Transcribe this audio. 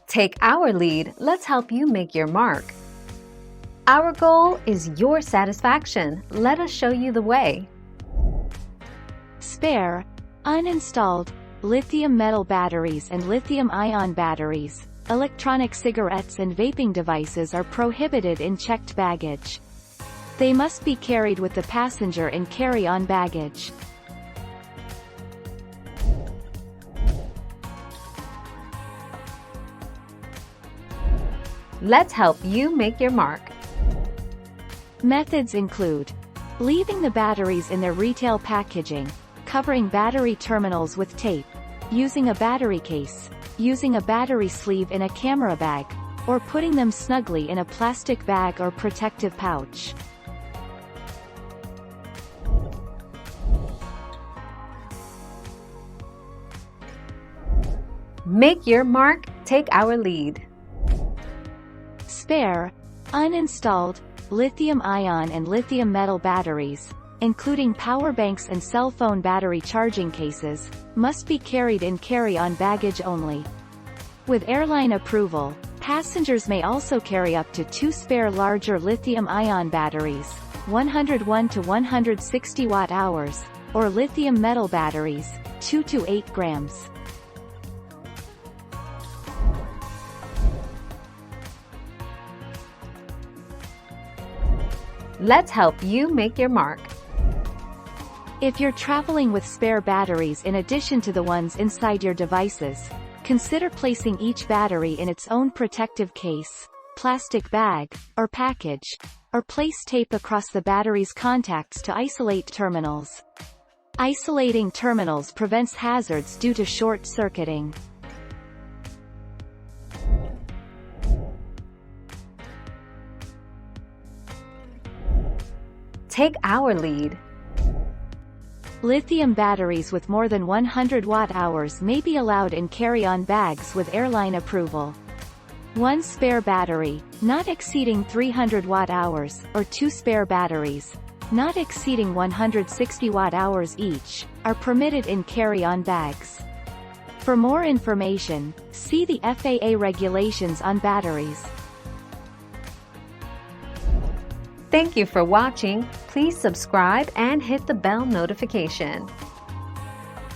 Take our lead, let's help you make your mark. Our goal is your satisfaction. Let us show you the way. Spare, uninstalled, lithium metal batteries and lithium-ion batteries, electronic cigarettes and vaping devices are prohibited in checked baggage. They must be carried with the passenger in carry-on baggage. Let's help you make your mark. Methods include leaving the batteries in their retail packaging, covering battery terminals with tape, using a battery case, using a battery sleeve in a camera bag, or putting them snugly in a plastic bag or protective pouch. Make your mark, take our lead. Spare, uninstalled, lithium-ion and lithium metal batteries, including power banks and cell phone battery charging cases, must be carried in carry-on baggage only. With airline approval, passengers may also carry up to 2 spare larger lithium-ion batteries, 101 to 160 watt-hours, or lithium metal batteries, 2 to 8 grams. Let's help you make your mark. If you're traveling with spare batteries in addition to the ones inside your devices, consider placing each battery in its own protective case, plastic bag, or package, or place tape across the battery's contacts to isolate terminals. Isolating terminals prevents hazards due to short-circuiting. Take our lead. Lithium batteries with more than 100 watt-hours may be allowed in carry-on bags with airline approval. 1 spare battery, not exceeding 300 watt-hours, or 2 spare batteries, not exceeding 160 watt-hours each, are permitted in carry-on bags. For more information, see the FAA regulations on batteries. Thank you for watching. Please subscribe and hit the bell notification.